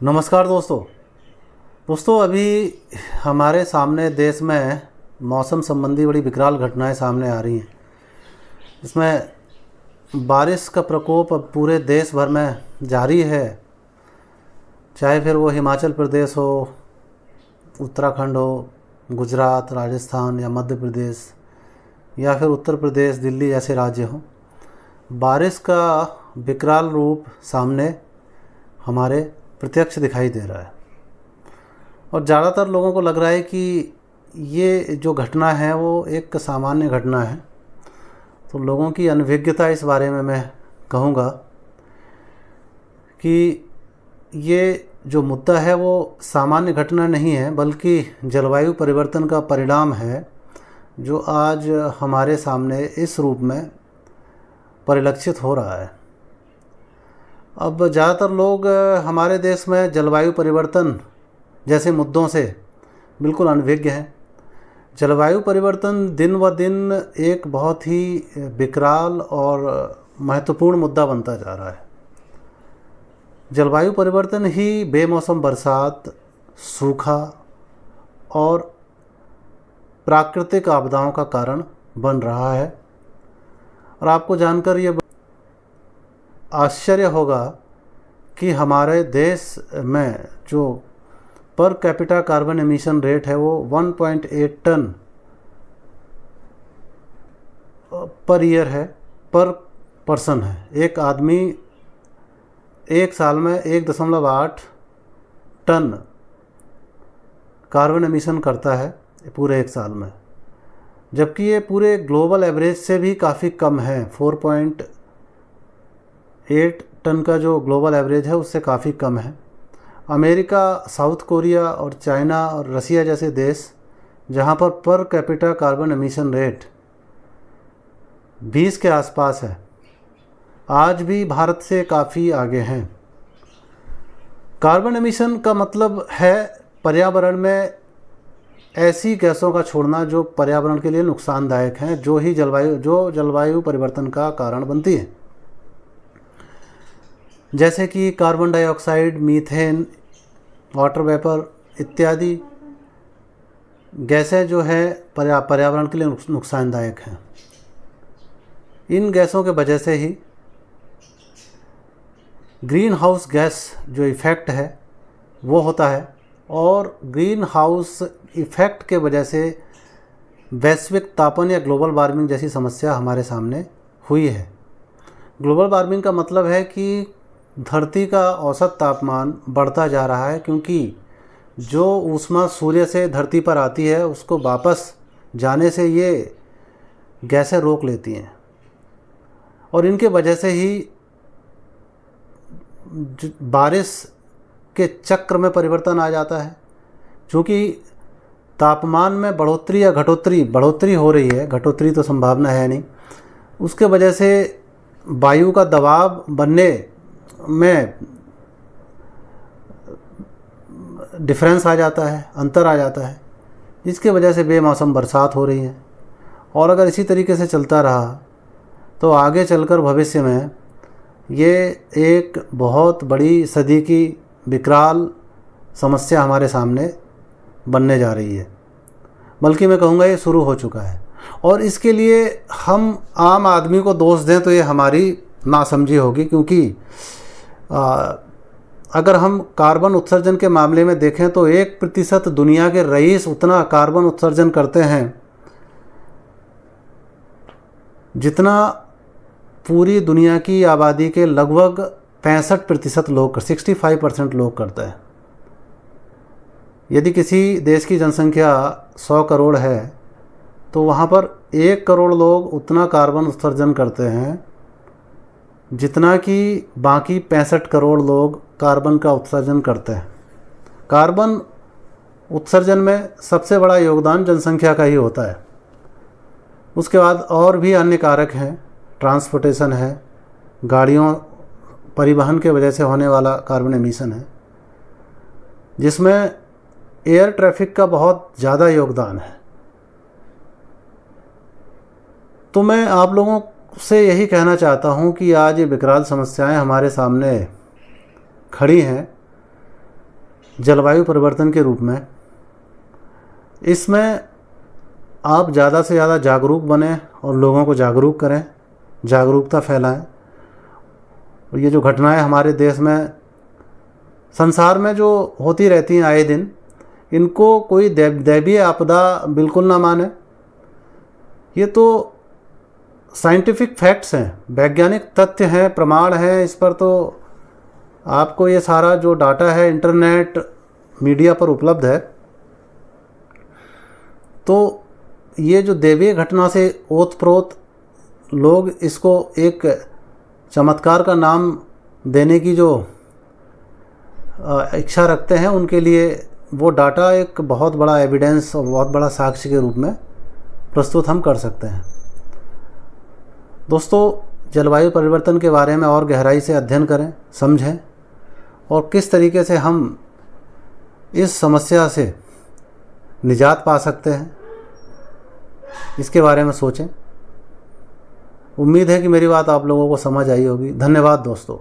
नमस्कार दोस्तों अभी हमारे सामने देश में मौसम संबंधी बड़ी विकराल घटनाएं सामने आ रही हैं। इसमें बारिश का प्रकोप अब पूरे देश भर में जारी है, चाहे फिर वो हिमाचल प्रदेश हो, उत्तराखंड हो, गुजरात, राजस्थान या मध्य प्रदेश या फिर उत्तर प्रदेश, दिल्ली जैसे राज्य हों। बारिश का विकराल रूप सामने हमारे प्रत्यक्ष दिखाई दे रहा है और ज़्यादातर लोगों को लग रहा है कि ये जो घटना है वो एक सामान्य घटना है। तो लोगों की अनभिज्ञता इस बारे में मैं कहूँगा कि ये जो मुद्दा है वो सामान्य घटना नहीं है, बल्कि जलवायु परिवर्तन का परिणाम है जो आज हमारे सामने इस रूप में परिलक्षित हो रहा है। अब ज़्यादातर लोग हमारे देश में जलवायु परिवर्तन जैसे मुद्दों से बिल्कुल अनभिज्ञ हैं। जलवायु परिवर्तन दिन ब दिन एक बहुत ही विकराल और महत्वपूर्ण मुद्दा बनता जा रहा है। जलवायु परिवर्तन ही बेमौसम बरसात, सूखा और प्राकृतिक आपदाओं का कारण बन रहा है। और आपको जानकर ये आश्चर्य होगा कि हमारे देश में जो per capita carbon emission rate है वो 1.8 टन पर ईयर है, पर पर्सन है। एक आदमी एक साल में 1.8 टन कार्बन एमिशन करता है पूरे एक साल में, जबकि ये पूरे ग्लोबल एवरेज से भी काफ़ी कम है। 4.8 टन का जो ग्लोबल एवरेज है उससे काफ़ी कम है। अमेरिका, साउथ कोरिया और चाइना और रसिया जैसे देश, जहाँ per capita carbon emission rate 20 के आसपास है, आज भी भारत से काफ़ी आगे हैं। कार्बन एमिशन का मतलब है पर्यावरण में ऐसी गैसों का छोड़ना जो पर्यावरण के लिए नुकसानदायक हैं, जो जलवायु परिवर्तन का कारण बनती है, जैसे कि carbon dioxide, methane, water vapour इत्यादि गैसें जो है पर्यावरण के लिए नुकसानदायक हैं। इन गैसों के वजह से ही ग्रीन हाउस गैस जो इफ़ेक्ट है वो होता है, और ग्रीन हाउस इफ़ेक्ट के वजह से वैश्विक तापन या ग्लोबल वार्मिंग जैसी समस्या हमारे सामने हुई है। ग्लोबल वार्मिंग का मतलब है कि धरती का औसत तापमान बढ़ता जा रहा है, क्योंकि जो ऊष्मा सूर्य से धरती पर आती है उसको वापस जाने से ये गैसें रोक लेती हैं, और इनके वजह से ही बारिश के चक्र में परिवर्तन आ जाता है। क्योंकि तापमान में बढ़ोतरी या बढ़ोतरी हो रही है, घटोतरी तो संभावना है नहीं, उसके वजह से वायु का दबाव बनने में डिफरेंस आ जाता है, अंतर आ जाता है, जिसके वजह से बेमौसम बरसात हो रही है। और अगर इसी तरीके से चलता रहा तो आगे चलकर भविष्य में ये एक बहुत बड़ी सदी की विकराल समस्या हमारे सामने बनने जा रही है, बल्कि मैं कहूँगा ये शुरू हो चुका है। और इसके लिए हम आम आदमी को दोष दें तो ये हमारी नासमझी होगी, क्योंकि अगर हम कार्बन उत्सर्जन के मामले में देखें तो 1% दुनिया के रईस उतना कार्बन उत्सर्जन करते हैं जितना पूरी दुनिया की आबादी के लगभग 65% लोग 65% लोग करते हैं। यदि किसी देश की जनसंख्या 100 करोड़ है तो वहाँ पर 1 करोड़ लोग उतना कार्बन उत्सर्जन करते हैं जितना कि बाकी 65 करोड़ लोग कार्बन का उत्सर्जन करते हैं। कार्बन उत्सर्जन में सबसे बड़ा योगदान जनसंख्या का ही होता है। उसके बाद और भी अन्य कारक हैं, ट्रांसपोर्टेशन है, गाड़ियों परिवहन के वजह से होने वाला कार्बन एमिशन है, जिसमें एयर ट्रैफिक का बहुत ज़्यादा योगदान है। तो मैं आप लोगों से यही कहना चाहता हूँ कि आज ये विकराल समस्याएं हमारे सामने खड़ी हैं, जलवायु परिवर्तन के रूप में, इसमें आप ज़्यादा से ज़्यादा जागरूक बने और लोगों को जागरूक करें, जागरूकता फैलाएं। और ये जो घटनाएं हमारे देश में, संसार में जो होती रहती हैं आए दिन, इनको कोई दैवीय आपदा बिल्कुल ना माने। ये तो साइंटिफिक फैक्ट्स हैं, वैज्ञानिक तथ्य हैं, प्रमाण हैं। इस पर तो आपको ये सारा जो डाटा है इंटरनेट मीडिया पर उपलब्ध है। तो ये जो दैवीय घटना से ओतप्रोत लोग इसको एक चमत्कार का नाम देने की जो इच्छा रखते हैं, उनके लिए वो डाटा एक बहुत बड़ा एविडेंस और बहुत बड़ा साक्ष्य के रूप में प्रस्तुत हम कर सकते हैं। दोस्तों, जलवायु परिवर्तन के बारे में और गहराई से अध्ययन करें, समझें और किस तरीके से हम इस समस्या से निजात पा सकते हैं, इसके बारे में सोचें। उम्मीद है कि मेरी बात आप लोगों को समझ आई होगी। धन्यवाद दोस्तों।